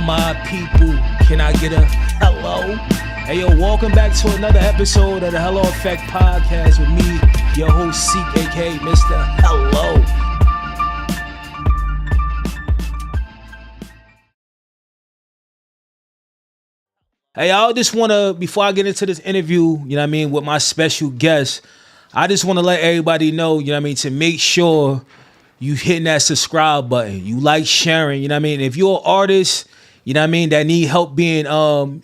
my people, can I get a hello? Hey yo, welcome back to another episode of the Hello Effect Podcast with me, your host Seek, aka Mr. Hello. Hey, I just want to, before I get into this interview, you know what I mean, with my special guest, I just want to let everybody know, you know what I mean, to make sure you hitting that subscribe button. You like sharing, you know what I mean? If you're an artist, you know what I mean, that need help being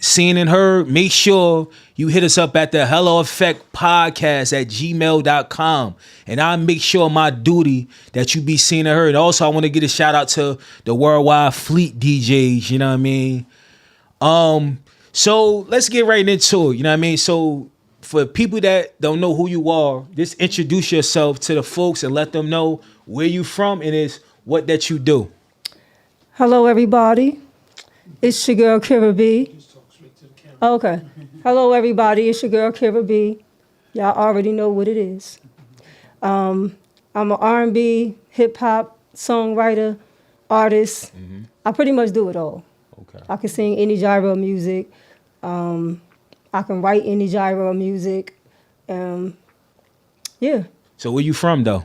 seen and heard, make sure you hit us up at the Hello Effect Podcast at gmail.com. And I'll make sure my duty that you be seen and heard. And also, I want to give a shout out to the Worldwide Fleet DJs, you know what I mean? So let's get right into it, you know what I mean? So for people that don't know who you are, just introduce yourself to the folks and let them know where you from and is what that you do. Hello, everybody. It's your girl, Kirra B. Okay. Hello, everybody. It's your girl, Kirra B. Y'all already know what it is. I'm an R&B, hip-hop, songwriter, artist. Mm-hmm. I pretty much do it all. Okay. I can sing any genre of music. I can write any genre of music. Yeah. So where you from, though?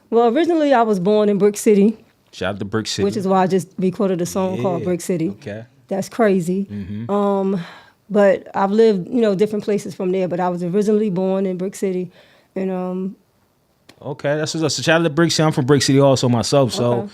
Well, originally I was born in Brick City. Shout out to Brick City. Which is why I just recorded a song called Brick City. Okay. That's crazy. Mm-hmm. But I've lived, different places from there. But I was originally born in Brick City. And okay, that's what's up. So shout out to Brick City. I'm from Brick City also myself. Okay.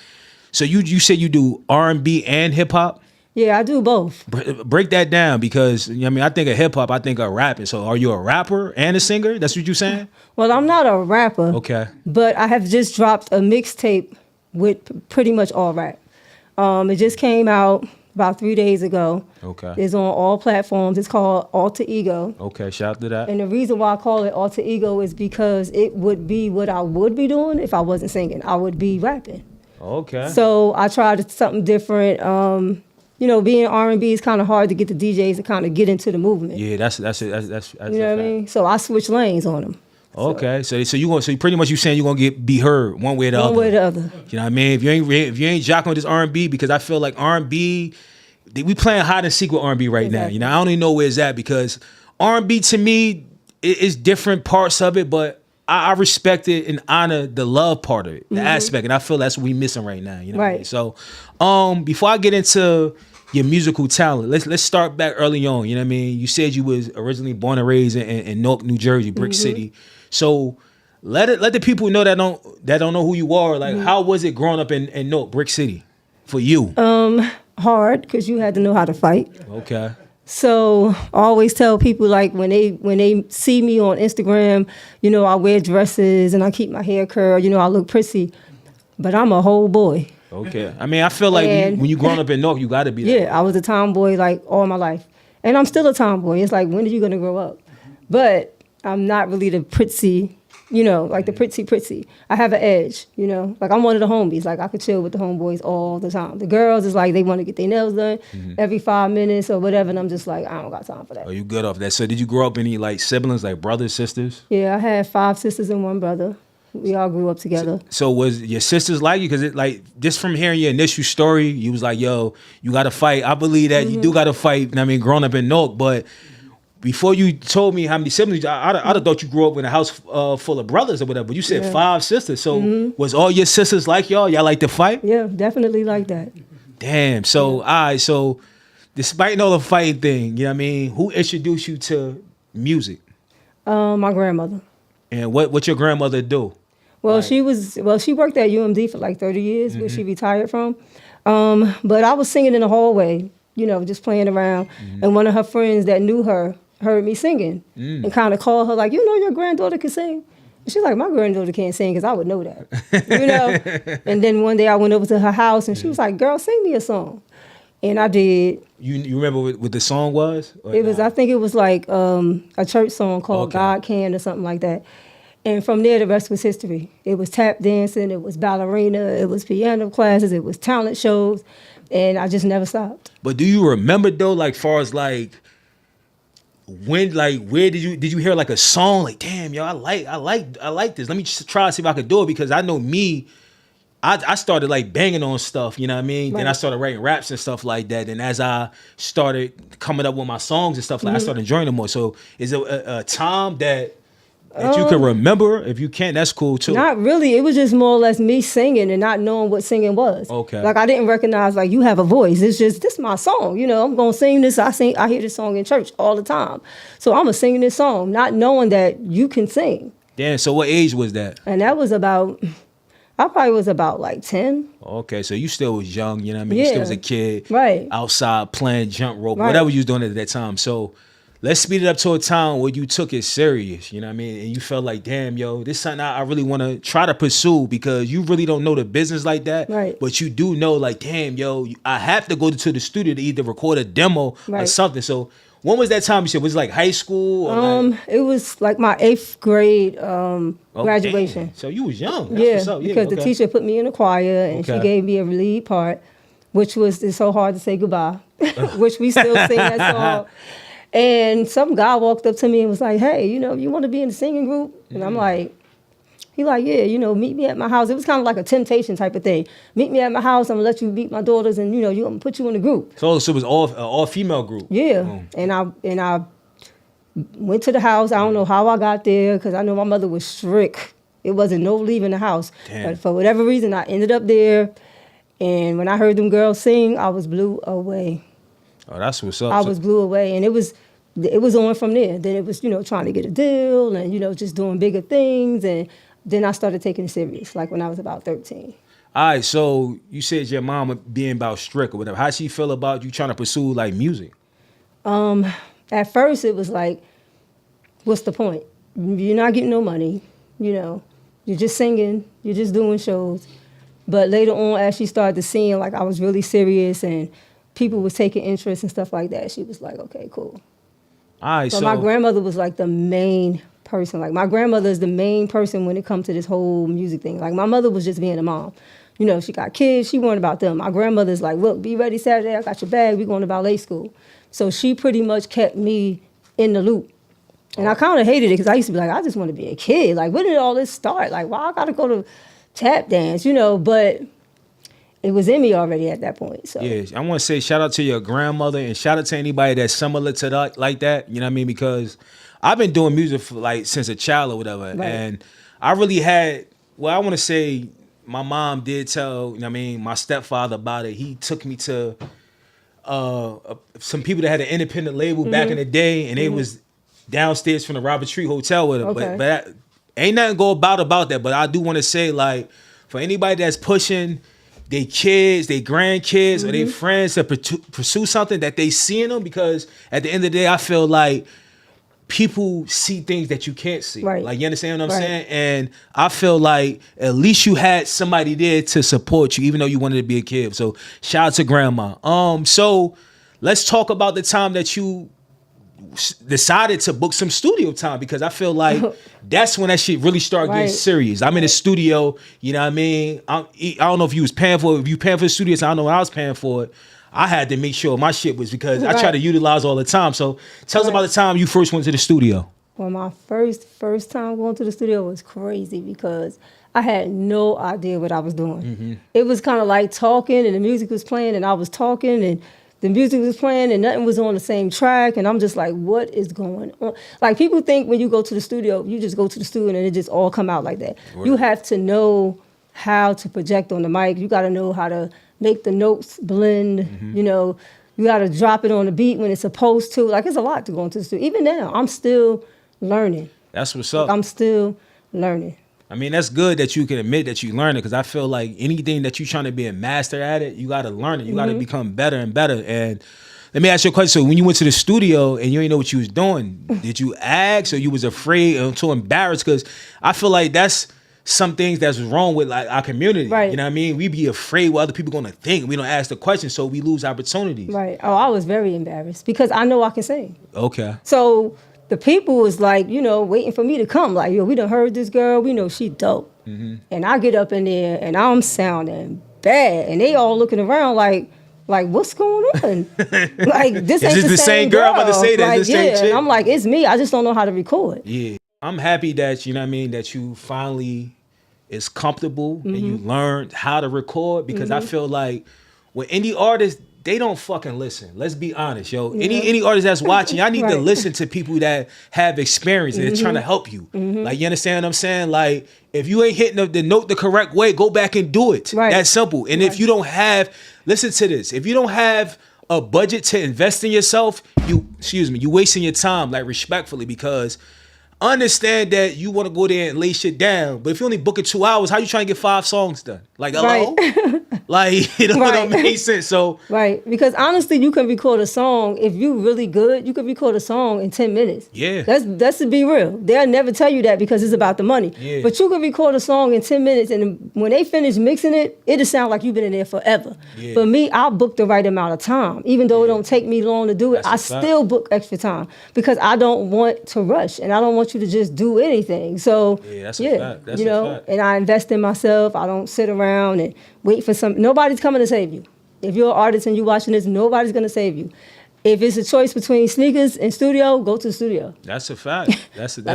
So you said you do R&B and hip hop? Yeah, I do both. Break that down because I think of hip hop, I think of rapping. So are you a rapper and a singer? That's what you're saying? Well, I'm not a rapper. Okay. But I have just dropped a mixtape with pretty much all rap. It just came out about 3 days ago. Okay. It's on all platforms. It's called Alter Ego. Okay, shout out to that. And the reason why I call it Alter Ego is because it would be what I would be doing if I wasn't singing. I would be rapping. Okay. So I tried something different. Being R&B is kind of hard to get the DJs to kind of get into the movement. Yeah, that's you know what I mean? So I switched lanes on them. Okay, so you pretty much you saying you're gonna be heard one way or the other. One way or the other. You know what I mean? If you ain't jocking with this R&B, because I feel like R&B, we playing hide and seek with R&B right now. You know, I don't even know where it's at because R&B to me is different parts of it, but I respect it and honor the love part of it, the aspect, and I feel that's what we missing right now. You know what I mean? So, before I get into your musical talent, let's start back early on. You know what I mean? You said you was originally born and raised in Newark, New Jersey, Brick City. So let the people know that don't know who you are. Like, how was it growing up in Newark, Brick City, for you? Hard, because you had to know how to fight. Okay. So I always tell people, like, when they see me on Instagram, I wear dresses and I keep my hair curled. I look prissy, but I'm a whole boy. Okay. I mean, I feel like when you growing up in Newark, you got to be that. Yeah, I was a tomboy like all my life, and I'm still a tomboy. It's like, when are you gonna grow up? But I'm not really the pritsy, like the pritsy. I have an edge, like I'm one of the homies. Like I could chill with the homeboys all the time. The girls is like they want to get their nails done every 5 minutes or whatever, and I'm just like, I don't got time for that. Oh, you good off that? So did you grow up any like siblings, like brothers, sisters? Yeah, I had 5 sisters and 1 brother. We all grew up together. So was your sisters like you? Because it like just from hearing your initial story, you was like, yo, you got to fight. I believe that you do got to fight. I mean, growing up in Newark, but before you told me how many siblings, I'd have thought you grew up in a house full of brothers or whatever. But you said 5 sisters. So was all your sisters like y'all? Y'all like to fight? Yeah, definitely like that. Damn. So so despite all the fighting thing, you know what I mean? Who introduced you to music? My grandmother. And what your grandmother do? Well, she worked at UMD for like 30 years, where she retired from. But I was singing in the hallway, just playing around. And one of her friends that knew her heard me singing and kind of called her like, your granddaughter can sing? And she's like, my granddaughter can't sing because I would know that, And then one day I went over to her house and she was like, girl, sing me a song. And I did. You remember what the song was? I think it was like a church song called God Can or something like that. And from there, the rest was history. It was tap dancing, it was ballerina, it was piano classes, it was talent shows, and I just never stopped. But do you remember though, like far as like when, like where did you hear like a song like, damn, yo, I like this. Let me just try to see if I could do it, because I know me, I started like banging on stuff, you know what I mean? Then I Right. started writing raps and stuff like that. And as I started coming up with my songs and stuff, like I started enjoying them more. So is it a time that you can remember? If you can't, that's cool too. Not really. It was just more or less me singing and not knowing what singing was. Okay. Like I didn't recognize like you have a voice. It's just this my song. You know, I'm gonna sing this. I hear this song in church all the time. So I'm gonna sing this song, not knowing that you can sing. Damn, so what age was that? And that was about I probably was about like 10. Okay, so you still was young, you know what I mean? You still Yeah. was a kid. Right. Outside playing jump rope, Right. whatever you was doing at that time. So let's speed it up to a time where you took it serious, you know what I mean? And you felt like, damn, yo, this is something I really want to try to pursue because you really don't know the business like that. Right. But you do know, like, damn, yo, I have to go to the studio to either record a demo or Right. something. So when was that time you said? Was it like high school? Or like, It was like my 8th grade oh, graduation. damn. So you was young. That's Yeah, what's up. because the okay. teacher put me in the choir and she Okay. gave me a lead part, which was it's so hard to say goodbye, which we still sing that song. And some guy walked up to me and was like, "Hey, you know, you want to be in the singing group?" And I'm like, he like, "Yeah, you know, meet me at my house." It was kind of like a temptation type of thing. Meet me at my house. I'm gonna let you meet my daughters, and you know, I'm gonna put you in the group. So it was all female group. Yeah, and I went to the house. I don't know how I got there because I know my mother was strict. It wasn't no leaving the house. Damn. But for whatever reason, I ended up there. And when I heard them girls sing, I was blew away. Oh, that's what's up. I So- was blew away, and it was on from there. Then it was, you know, trying to get a deal and, you know, just doing bigger things. And then I started taking it serious, like when I was about 13. All right, so you said your mom being about strict or whatever. How she feel about you trying to pursue like music? At first, it was like, what's the point? You're not getting no money, you know. You're just singing. You're just doing shows. But later on, as she started to seeing like I was really serious and people was taking interest and stuff like that, she was like, okay, cool. All right, But so my grandmother was like the main person. Like my grandmother is the main person when it comes to this whole music thing. Like my mother was just being a mom. You know, she got kids, she worried about them. My grandmother's like, look, be ready Saturday, I got your bag, we going to ballet school. So she pretty much kept me in the loop. And I kind of hated it because I used to be like, I just want to be a kid. Like, when did all this start? Like, why I got to go to tap dance, you know? But it was in me already at that point. So yeah, I want to say shout out to your grandmother and shout out to anybody that's similar to that, like that. You know what I mean? Because I've been doing music for like since a child or whatever, Right. and I really had. Well, I want to say my mom did tell. You know what I mean? My stepfather about it. He took me to some people that had an independent label back in the day, and they was downstairs from the Robert Tree Hotel with him. Okay. But ain't nothing go about that. But I do want to say, like, for anybody that's pushing their kids, their grandkids, or their friends to pursue something that they see in them, because at the end of the day, I feel like people see things that you can't see. Right. Like, you understand what I'm Right. saying? And I feel like at least you had somebody there to support you, even though you wanted to be a kid. So shout out to grandma. So let's talk about the time that you decided to book some studio time, because I feel like that's when that shit really started getting Right. serious. I'm in the studio, you know what I mean? I don't know if you was paying for it. If you paying for the studio, so I don't know what I was paying for it. I had to make sure my shit was, because I try Right. to utilize all the time. So tell us Right. about the time you first went to the studio. Well, my first time going to the studio was crazy because I had no idea what I was doing. It was kind of like talking and the music was playing and I was talking and the music was playing and nothing was on the same track, and I'm just like, what is going on? Like, people think when you go to the studio, you just go to the studio and it just all come out like that. Word. You have to know how to project on the mic. You got to know how to make the notes blend, you know. You got to drop it on the beat when it's supposed to. Like, it's a lot to go into the studio. Even now, I'm still learning. That's what's up. I'm still learning. I mean, that's good that you can admit that you learn it, because I feel like anything that you're trying to be a master at it, you got to learn it. You got to become better and better. And let me ask you a question. So when you went to the studio and you didn't know what you was doing, did you ask, or you was afraid or too embarrassed? Because I feel like that's some things that's wrong with like our community. Right. You know what I mean? We be afraid what other people going to think. We don't ask the question, so we lose opportunities. Right. Oh, I was very embarrassed because I know I can sing. Okay. So the people was like, you know, waiting for me to come. Like, yo, we done heard this girl. We know she dope. And I get up in there and I'm sounding bad. And they all looking around like what's going on? Like, this ain't this the same girl. I'm about to say that. Like, This same yeah. chick? And I'm like, it's me. I just don't know how to record. Yeah. I'm happy that, you know what I mean, that you finally is comfortable and you learn how to record, because I feel like with indie artists, they don't fucking listen. Let's be honest, yo. Any artist that's watching, y'all need to listen to people that have experience and they're trying to help you. Like, you understand what I'm saying? Like, if you ain't hitting the note the correct way, go back and do it. That's simple. And if you don't have, listen to this, if you don't have a budget to invest in yourself, you wasting your time, like, respectfully, because understand that you want to go there and lay shit down, but if you only book it 2 hours, how you trying to get 5 songs done? Like, hello? Like, it don't make sense. So because honestly, you can record a song, if you really good, you can record a song in 10 minutes. That's to be real. They'll never tell you that because it's about the money. But you can record a song in 10 minutes, and when they finish mixing it, it'll sound like you've been in there forever. For me, I'll book the right amount of time. Even though it don't take me long to do it, I still book extra time because I don't want to rush and I don't want you to just do anything. So that's a fact. That's you know, a fact. and I invest in myself. I don't sit around and wait for nobody's coming to save you. If you're an artist and you're watching this, nobody's gonna save you. If it's a choice between sneakers and studio, go to the studio. That's a fact.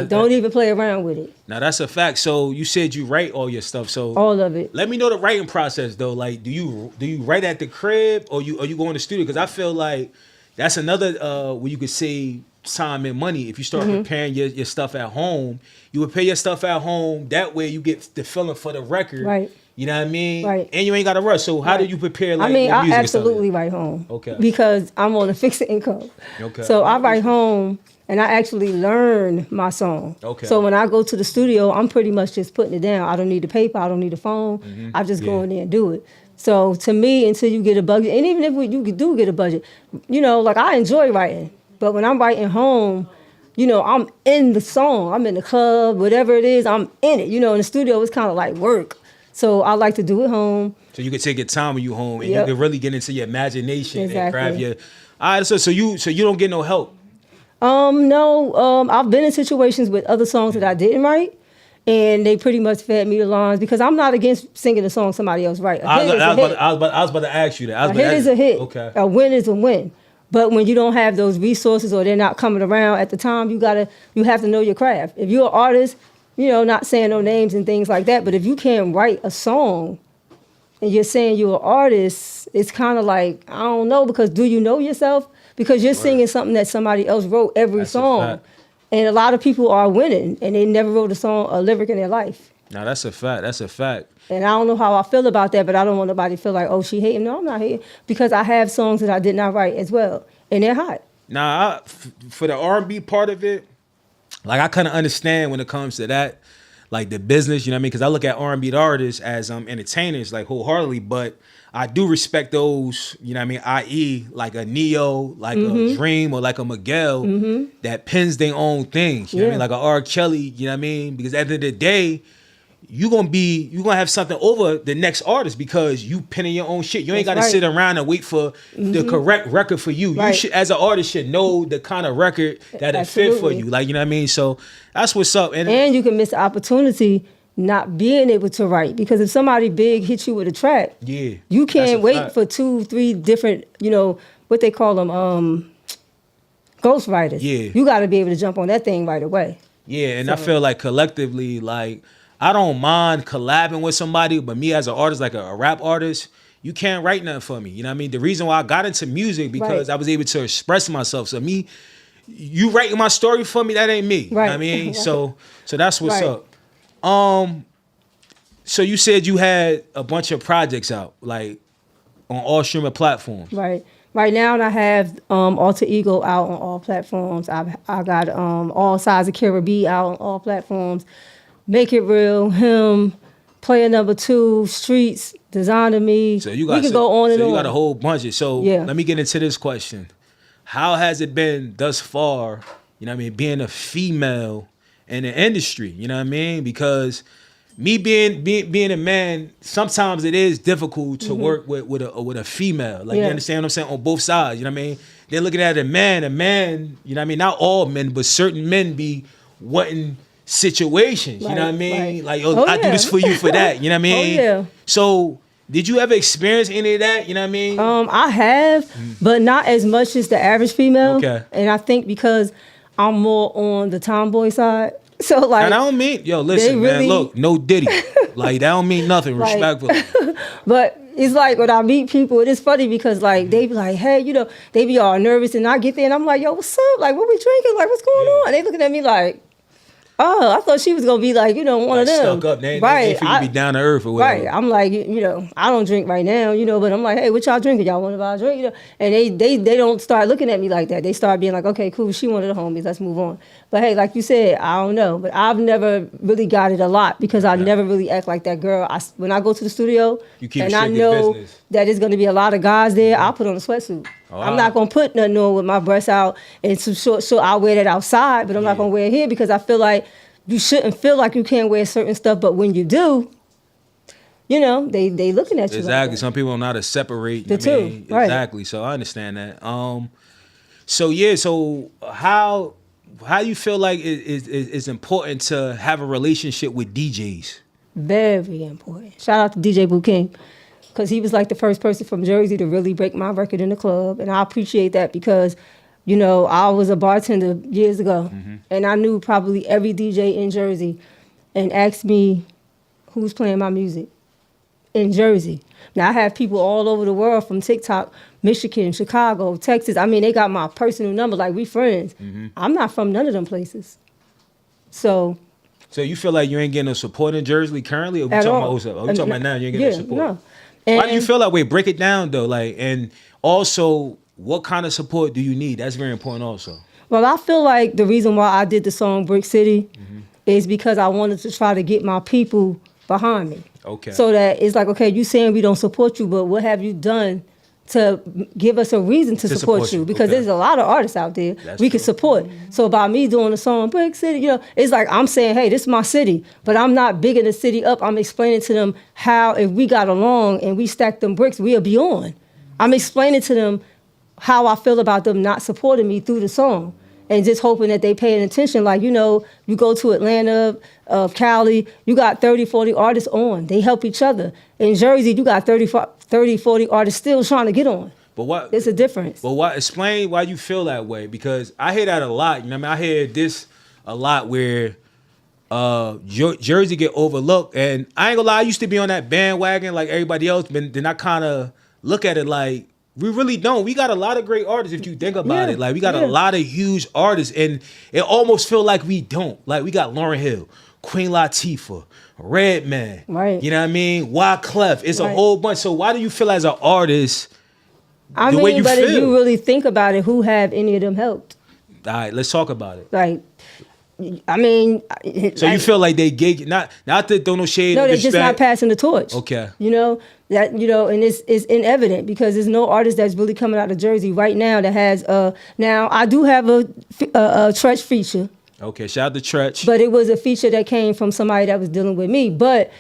Don't even play around with it. Now that's a fact. So you said you write all your stuff. So all of it. Let me know the writing process though. Like, do you write at the crib or you go in the studio? Because I feel like that's another where you could save time and money. If you start preparing your stuff at home, you prepare your stuff at home. That way you get the feeling for the record. Right. You know what I mean? Right. And you ain't got to rush. So how do you prepare? Like, I mean, your music I absolutely write home. Okay. Because I'm on a fixed income. Okay. So I write home and I actually learn my song. Okay. So when I go to the studio, I'm pretty much just putting it down. I don't need the paper. I don't need the phone. I just go in there and do it. So to me, until you get a budget, and even if you do get a budget, you know, like I enjoy writing. But when I'm writing home, you know, I'm in the song. I'm in the club, whatever it is, I'm in it. You know, in the studio, it's kind of like work. So I like to do it home. So you can take your time when you home, and you can really get into your imagination and grab your. All right, so you don't get no help. No. I've been in situations with other songs that I didn't write, and they pretty much fed me the lines because I'm not against singing a song somebody else write. I was about to ask you that. A hit is a hit. Okay. A win is a win. But when you don't have those resources or they're not coming around at the time, you have to know your craft. If you're an artist, you know, not saying no names and things like that, but if you can't write a song and you're saying you're an artist, it's kind of like, I don't know, because do you know yourself? Because you're singing something that somebody else wrote every song. And a lot of people are winning and they never wrote a lyric in their life. Now that's a fact. That's a fact. And I don't know how I feel about that, but I don't want nobody to feel like, oh, she hating. No, I'm not hating. Because I have songs that I did not write as well. And they're hot. Now, for the R&B part of it, like I kind of understand when it comes to that, like the business, you know what I mean? Because I look at R&B artists as entertainers, like wholeheartedly, but I do respect those, you know what I mean? I.e., like a Neo, like a Dream, or like a Miguel that pins their own things, you know what I mean? Like a R. Kelly, you know what I mean? Because at the end of the day, you're gonna have something over the next artist because you penning your own shit. You ain't gotta sit around and wait for the correct record for you. You should, as an artist, should know the kind of record that'll fit for you. Like, you know what I mean? So that's what's up. And you can miss the opportunity not being able to write, because if somebody big hits you with a track, you can't wait for 2-3 different, you know, what they call them, ghostwriters. You got to be able to jump on that thing right away. And I feel like collectively, like, I don't mind collabing with somebody, but me as an artist, like a rap artist, you can't write nothing for me. You know what I mean? The reason why I got into music because I was able to express myself. So me, you writing my story for me, that ain't me. You know what I mean? So that's what's up. So you said you had a bunch of projects out, like on all streaming platforms. Right now, I have Alter Ego out on all platforms. I got All Sides of Kirra B out on all platforms. Make It Real, Him, Player Number 2, Streets, Designer Me. So you we could go on and on. You got a whole bunch of. So let me get into this question. How has it been thus far, you know what I mean, being a female in the industry? You know what I mean? Because me being a man, sometimes it is difficult to work with a female. Like, you understand what I'm saying? On both sides, you know what I mean? They're looking at a man, you know what I mean? Not all men, but certain men be wanting situations, you know what I mean? Like, I do this for you for that, you know what I mean? So did you ever experience any of that, you know what I mean? I have, but not as much as the average female. And I think because I'm more on the tomboy side, So like, And I don't mean, yo, listen, man, look, no Diddy. Like, that don't mean nothing, Like- respectfully. But it's like when I meet people, it is funny because like they be like, hey, they be all nervous, and I get there and I'm like, yo, what's up? Like, what we drinking? Like, what's going on? And they looking at me like, oh, I thought she was gonna be like, one of them. Stuck up, they right? feel you be down to earth or whatever. Right. I'm like, I don't drink right now, but I'm like, hey, what y'all drinking? Y'all want to buy a drink? And they don't start looking at me like that. They start being like, okay, cool, she one of the homies, let's move on. But hey, like you said, I don't know. But I've never really got it a lot because I never really act like that girl. When I go to the studio You keep and it I strictly know business. that there's gonna be a lot of guys there, I'll put on a sweatsuit. I'm not gonna put nothing on with my breasts out and some short. So I'll wear that outside, but I'm not gonna wear it here because I feel like you shouldn't feel like you can't wear certain stuff, but when you do, they looking at you. Exactly. Like Some people don't know how to separate The two, right. Exactly. So I understand that. So how you feel like it's important to have a relationship with DJs? Very important. Shout out to DJ Boo King, because he was like the first person from Jersey to really break my record in the club, and I appreciate that because, I was a bartender years ago, and I knew probably every DJ in Jersey, and asked me who's playing my music in Jersey. Now I have people all over the world from TikTok, Michigan, Chicago, Texas. I mean, they got my personal number, like we friends. I'm not from none of them places, so. So you feel like you ain't getting no support in Jersey currently? Or we At talking all. about, we talking about now you ain't getting no support? No. Why do you feel that way? Break it down though. Like, and also, what kind of support do you need? That's very important also. Well, I feel like the reason why I did the song Brick City is because I wanted to try to get my people behind me. Okay. So that it's like, okay, you saying we don't support you, but what have you done to give us a reason to support you? Because there's a lot of artists out there we can support. So by me doing the song Brick City, it's like I'm saying, hey, this is my city, but I'm not bigging the city up. I'm explaining to them how if we got along and we stacked them bricks, we'll be on. I'm explaining to them how I feel about them not supporting me through the song. And just hoping that they paying attention. Like, you go to Atlanta, Cali, you got 30, 40 artists on. They help each other. In Jersey, you got 30, 40 artists still trying to get on. But what? There's a difference. But explain why you feel that way. Because I hear that a lot. I hear this a lot where Jersey get overlooked. And I ain't gonna lie, I used to be on that bandwagon like everybody else. But then I kind of look at it like, we really don't. We got a lot of great artists if you think about it. Like, we got a lot of huge artists, and it almost feel like we don't. Like, we got Lauryn Hill, Queen Latifah, Redman. Right. You know what I mean? Wyclef. It's a whole bunch. So why do you feel as an artist way you but feel? if you really think about it, who have any of them helped? All right, let's talk about it. Like, So you feel like they gig not to throw no shade. No, or they're disrespect. just not passing the torch. Okay. And it's inevident because there's no artist that's really coming out of Jersey right now that has now I do have a Tretch feature. Okay, shout out to Tretch. But it was a feature that came from somebody that was dealing with me. But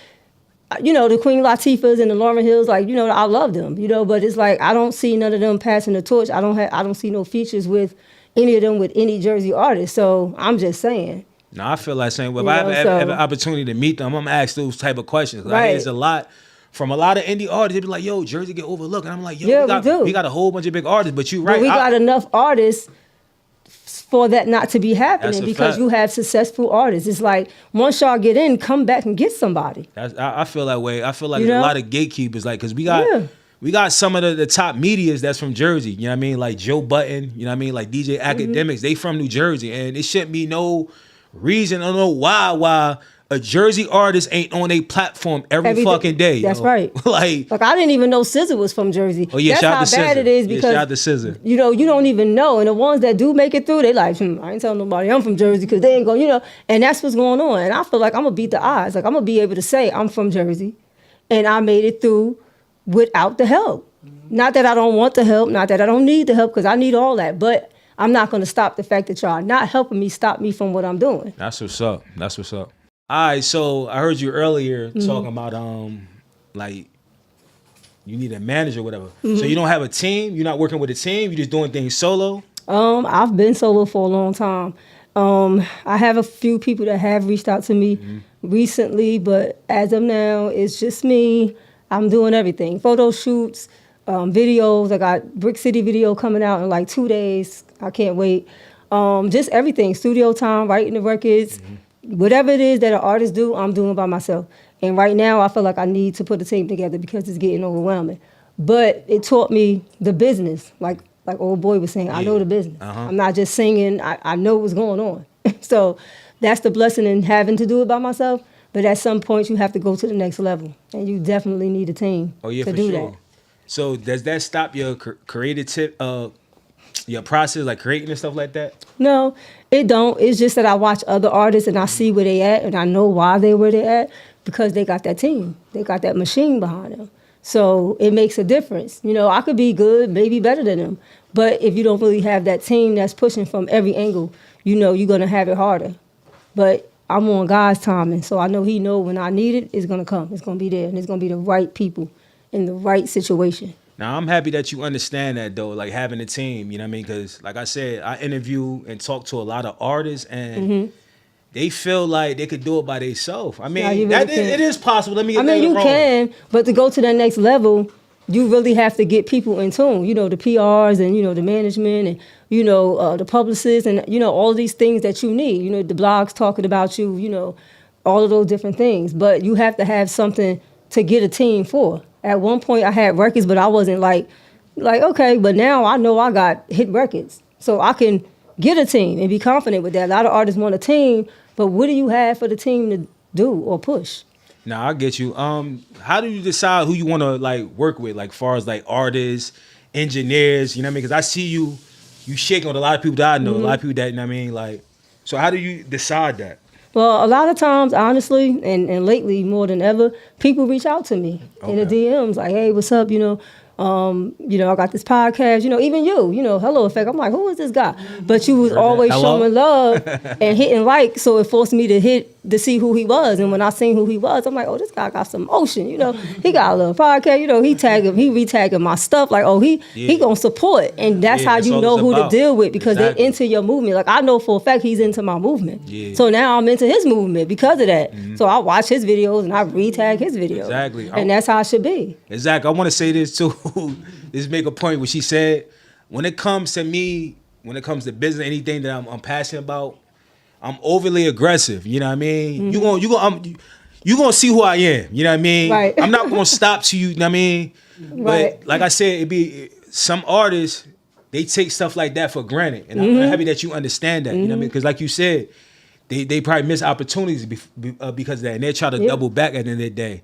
the Queen Latifahs and the Lauryn Hills, I love them, but it's like I don't see none of them passing the torch. I don't see no features with any of them with any Jersey artist. So I'm just saying. No, I feel like saying, well, if I have an opportunity to meet them, I'm gonna ask those type of questions. Right. There's a lot from a lot of indie artists. They be like, yo, Jersey get overlooked. And I'm like, yo, we got a whole bunch of big artists, but you're right. But we got enough artists for that not to be happening because you have successful artists. It's like, once y'all get in, come back and get somebody. I feel that way. I feel like there's a lot of gatekeepers, like, because we got some of the top medias that's from Jersey. You know what I mean? Like Joe Button, you know what I mean? Like DJ Academics, they from New Jersey. And it shouldn't be no reason, I don't know why a Jersey artist ain't on a platform every fucking day. That's right. like I didn't even know SZA was from Jersey. Oh yeah, that's how bad it is because shout out to SZA. You don't even know. And the ones that do make it through, they like, I ain't telling nobody I'm from Jersey because they ain't going, and that's what's going on. And I feel like I'm gonna beat the odds. Like I'm gonna be able to say I'm from Jersey and I made it through without the help. Not that I don't want the help, not that I don't need the help, because I need all that, but I'm not going to stop the fact that y'all not helping me stop me from what I'm doing. That's what's up. All right, so I heard you earlier talking about like you need a manager or whatever. So you don't have a team? You're not working with a team? You're just doing things solo? I've been solo for a long time. I have a few people that have reached out to me recently, but as of now, it's just me. I'm doing everything. Photo shoots, videos. I got Brick City video coming out in like 2 days. I can't wait. Just everything. Studio time, writing the records, whatever it is that an artist do, I'm doing by myself. And right now, I feel like I need to put a team together because it's getting overwhelming. But it taught me the business, like old boy was saying. I know the business. I'm not just singing. I know what's going on. So that's the blessing in having to do it by myself. But at some point, you have to go to the next level, and you definitely need a team to do that. So does that stop your creative your process, like creating and stuff like that? No, it don't. It's just that I watch other artists and I see where they at, and I know why they where they at because they got that team. They got that machine behind them. So it makes a difference. You know, I could be good, maybe better than them, but if you don't really have that team that's pushing from every angle, you know you're gonna have it harder. But I'm on God's timing, so I know He know when I need it, it's gonna come. It's gonna be there, and it's gonna be the right people in the right situation. Now, I'm happy that you understand that, though, like having a team, you know what I mean? Because, like I said, I interview and talk to a lot of artists, and they feel like they could do it by themselves. I mean, it is possible. Let me get that wrong. You can, but to go to that next level, you really have to get people in tune. You know, the PRs and, you know, the management and, you know, the publicists and, you know, all these things that you need. You know, the blogs talking about you, you know, all of those different things. But you have to have something to get a team for. At one point, I had records, but I wasn't like, okay, but now I know I got hit records. So I can get a team and be confident with that. A lot of artists want a team, but what do you have for the team to do or push? Nah, I get you. How do you decide who you want to, like, work with, like, far as, like, artists, engineers, you know what I mean? Because I see you shaking with a lot of people that I know, a lot of people that, you know what I mean? Like, so how do you decide that? Well, a lot of times, honestly, and lately more than ever, people reach out to me in the DMs like, hey, what's up, you know, I got this podcast, you know, even you know, Hello Effect. I'm like, who is this guy? But you was always showing love and hitting like, so it forced me to see who he was. And when I seen who he was, I'm like, oh, this guy got some motion, you know. He got a little podcast, you know, he retagging my stuff, like, oh, he gonna support. And that's how you know who to deal with because they're into your movement. Like, I know for a fact he's into my movement. Yeah. So now I'm into his movement because of that. So I watch his videos and I retag his videos. Exactly. And that's how it should be. Exactly. I want to say this too. Just make a point what she said. When it comes to me, when it comes to business, anything that I'm passionate about, I'm overly aggressive. You know what I mean? You gonna see who I am. You know what I mean? Right. I'm not gonna stop to you. You know what I mean? Right. But like I said, it be some artists, they take stuff like that for granted, and I'm happy that you understand that. You know what I mean? Because like you said, they probably miss opportunities because of that, and they try to double back at the end of the day.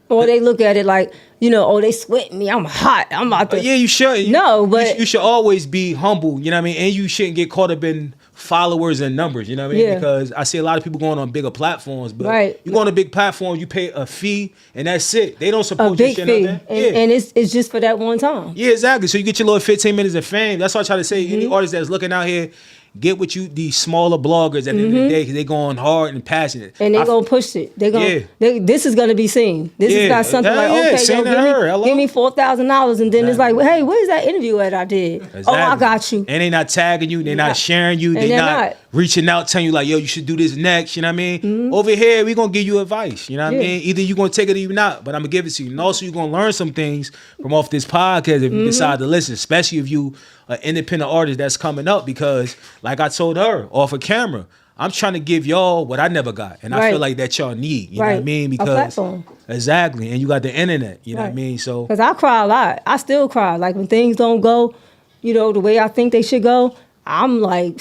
Or they look at it like, you know, oh, they sweating me. I'm hot. I'm about to. Yeah, you should. No, but you should always be humble. You know what I mean? And you shouldn't get caught up in followers and numbers. You know what I mean? Yeah. Because I see a lot of people going on bigger platforms, but right. you go on a big platform, you pay a fee, and that's it. They don't support a big your fee, shit. and it's just for that one time. Yeah, exactly. So you get your little 15 minutes of fame. That's what I try to say. Any artist that's looking out here, get with you these smaller bloggers at the end of the day because they going hard and passionate. And they gonna push it. They gonna. This is gonna be seen. This is not something like okay, give me $4,000, and then it's like, hey, where's that interview at I did? Exactly. Oh, I got you. And they not tagging you. They not sharing you. They not reaching out, telling you like, yo, you should do this next. You know what I mean? Over here, we gonna give you advice. You know what I mean? Either you gonna take it or you not. But I'm gonna give it to you. And also, you gonna learn some things from off this podcast if you decide to listen. Especially if you an independent artist that's coming up, because like I told her off of camera, I'm trying to give y'all what I never got, and I feel like that y'all need. You know what I mean? Because a platform. Exactly, and you got the internet. You know what I mean? So because I cry a lot, I still cry. Like when things don't go, you know, the way I think they should go, I'm like,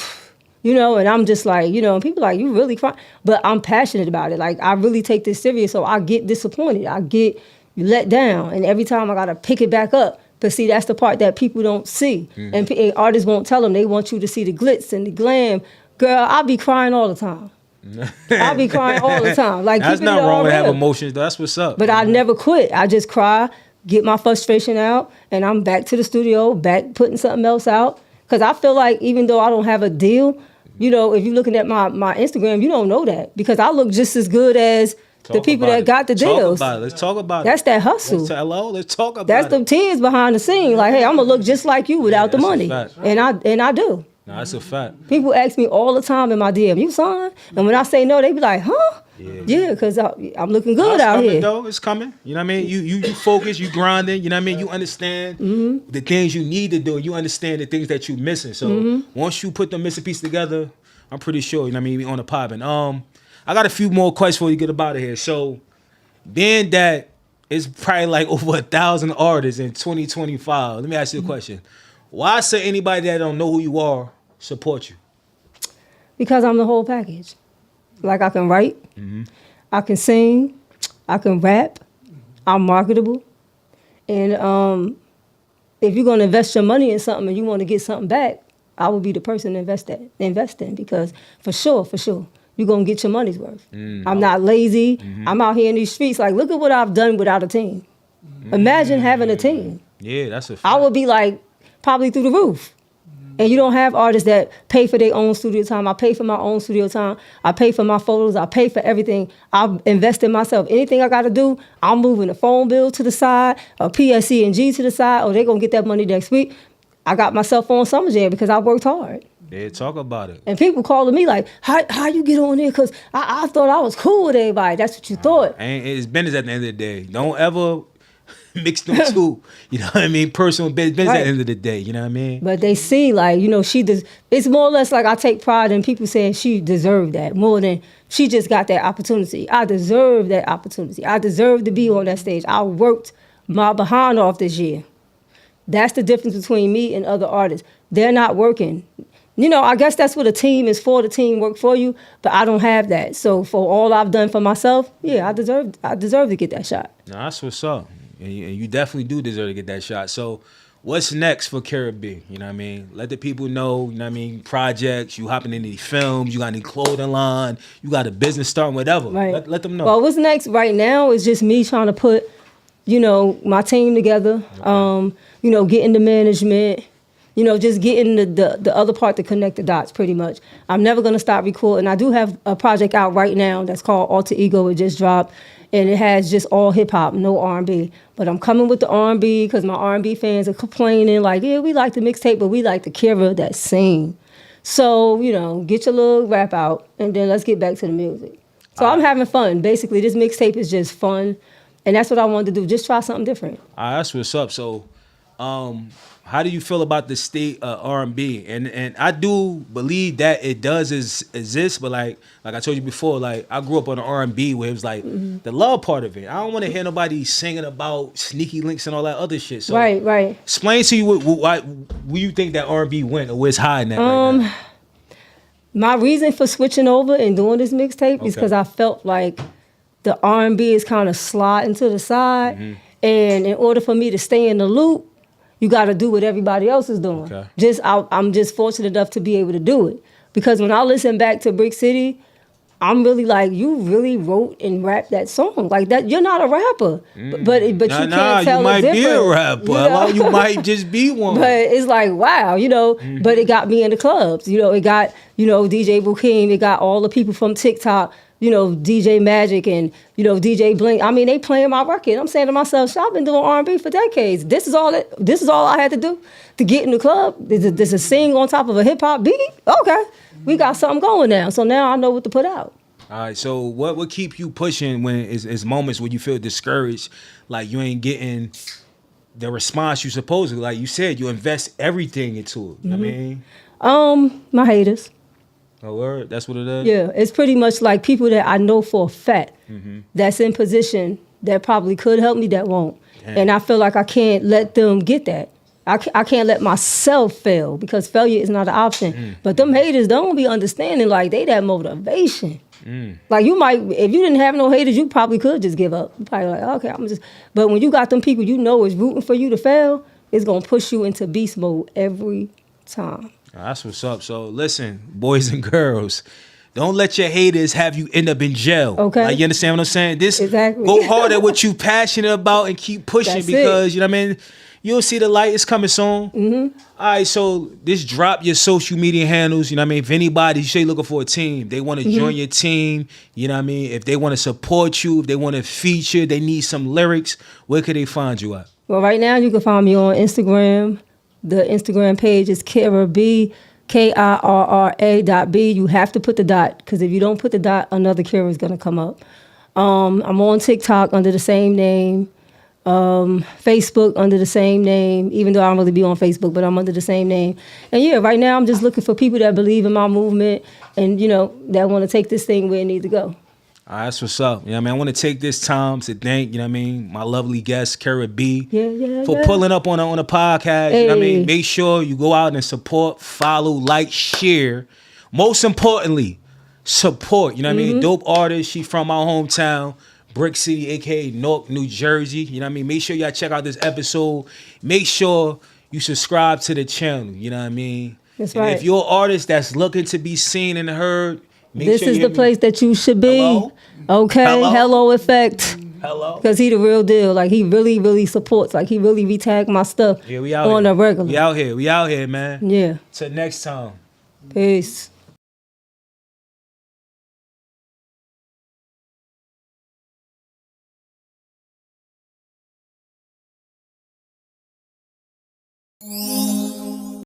you know, and I'm just like, you know, and people like, you really cry, but I'm passionate about it. Like I really take this serious, so I get disappointed, I get let down, and every time I gotta pick it back up. But see, that's the part that people don't see. And artists won't tell them. They want you to see the glitz and the glam. Girl, I be crying all the time. I be crying all the time. Like, that's not wrong to have emotions. That's what's up. But I never quit. I just cry, get my frustration out, and I'm back to the studio, back putting something else out. Because I feel like even though I don't have a deal, you know, if you're looking at my Instagram, you don't know that. Because I look just as good as the people that got the deals. Let's talk about it. That's that hustle. Let's talk about it. That's the tears behind the scene. Like, hey, I'm gonna look just like you without the money. And I do. No, that's a fact. People ask me all the time in my DM, you signed? And when I say no, they be like, huh? Yeah, because I'm looking good out here. Though. It's coming. You know what I mean? You focus, you grinding, you know what I mean? You understand the things you need to do. You understand the things that you're missing. So once you put the missing piece together, I'm pretty sure, you know what I mean, we on the popping. I got a few more questions before you get up out of here. So, being that it's probably like over 1,000 artists in 2025, let me ask you a question. Why should anybody that don't know who you are support you? Because I'm the whole package. Like I can write, I can sing, I can rap, I'm marketable. And if you're going to invest your money in something and you want to get something back, I will be the person to invest in because for sure, you're going to get your money's worth. I'm not lazy. I'm out here in these streets. Like, look at what I've done without a team. Imagine having a team. Yeah, that's a fact. I would be like probably through the roof. And you don't have artists that pay for their own studio time. I pay for my own studio time. I pay for my photos. I pay for everything. I invest in myself. Anything I got to do, I'm moving a phone bill to the side, a PSC&G to the side, or they're going to get that money next week. I got myself on Summer Jam because I worked hard. Yeah, talk about it. And people calling me like, how you get on there? Because I thought I was cool with everybody. That's what you thought. And it's business at the end of the day. Don't ever mix them two. You know what I mean? Personal business Right. at the end of the day. You know what I mean? But they see, like, you know, it's more or less like I take pride in people saying she deserved that more than she just got that opportunity. I deserve that opportunity. I deserve to be on that stage. I worked my behind off this year. That's the difference between me and other artists. They're not working. You know, I guess that's what a team is for. The team work for you, but I don't have that. So for all I've done for myself, yeah, I deserve to get that shot. No, that's what's up. And you definitely do deserve to get that shot. So what's next for Kirra B? You know what I mean? Let the people know, you know what I mean, projects, you hopping into these films, you got any clothing line, you got a business starting, whatever. Right. Let them know. Well, what's next right now is just me trying to put, you know, my team together, you know, getting the management, you know, just getting the other part to connect the dots pretty much. I'm never going to stop recording. I do have a project out right now that's called Alter Ego. It just dropped, and it has just all hip-hop, no R&B. But I'm coming with the R&B because my R&B fans are complaining like, yeah, we like the mixtape, but we like the Kirra that sing. So, you know, get your little rap out, and then let's get back to the music. So I'm having fun. Basically, this mixtape is just fun, and that's what I wanted to do, just try something different. That's what's up. So, how do you feel about the state R&B? And I do believe that it does exist, but like I told you before, like I grew up on the R&B where it was like the love part of it. I don't want to hear nobody singing about sneaky links and all that other shit. So Right. explain to you why you think that R&B went or where it's hiding at right now. My reason for switching over and doing this mixtape is because I felt like the R&B is kind of sliding to the side, and in order for me to stay in the loop, you got to do what everybody else is doing. Okay. I'm just fortunate enough to be able to do it. Because when I listen back to Brick City, I'm really like, you really wrote and rapped that song like that. You're not a rapper, but you can't tell you might the be a difference, rapper. you know? You might just be one. But it's like, wow, you know, but it got me in the clubs. You know, it got, you know, DJ Bukeem, it got all the people from TikTok, you know, DJ Magic and, you know, DJ Blink. I mean, they playing my record. I'm saying to myself, I've been doing R&B for decades. This is all I had to do to get in the club. There's a sing on top of a hip hop beat. Okay, we got something going now. So now I know what to put out. All right, so what would keep you pushing when it's moments when you feel discouraged, like you ain't getting the response you supposed to? Like you said, you invest everything into it. You know what I mean? My haters. Oh, word? That's what it is? Yeah, it's pretty much like people that I know for a fact that's in position that probably could help me that won't. Damn. And I feel like I can't let them get that. I can't let myself fail because failure is not an option. But them haters don't be understanding like they that motivation. Like you might, if you didn't have no haters, you probably could just give up. You probably like, okay, I'm just. But when you got them people you know is rooting for you to fail, it's gonna push you into beast mode every time. That's what's up. So listen, boys and girls, don't let your haters have you end up in jail. Okay. Like, you understand what I'm saying? Exactly. Go hard at what you passionate about and keep pushing. That's because, you know what I mean? You'll see the light is coming soon. All right, so this drop your social media handles. You know what I mean? If anybody, you say looking for a team, they want to join your team. You know what I mean? If they want to support you, if they want to feature, they need some lyrics, where could they find you at? Well, right now you can find me on Instagram. The Instagram page is Kirra B, KIRRA.B. You have to put the dot because if you don't put the dot, another Kirra is going to come up. I'm on TikTok under the same name. Facebook under the same name, even though I don't really be on Facebook, but I'm under the same name. And yeah, right now I'm just looking for people that believe in my movement and, that want to take this thing where it needs to go. All right, that's what's up. You know what I mean? I want to take this time to thank, my lovely guest, Kirra B, for pulling up on the podcast. Hey. You know what I mean? Make sure you go out and support, follow, like, share. Most importantly, support. You know what I mean? Dope artist. She from my hometown, Brick City, aka Newark, New Jersey. You know what I mean? Make sure y'all check out this episode. Make sure you subscribe to the channel. You know what I mean? That's and right. if you're an artist that's looking to be seen and heard, this is the place that you should be. Hello? Okay. Hello Effect. Hello. Because he the real deal. Like, he really, really supports. Like, he really retag my stuff Yeah, we out on here. a regular. We out here, man. Yeah. Till next time. Peace.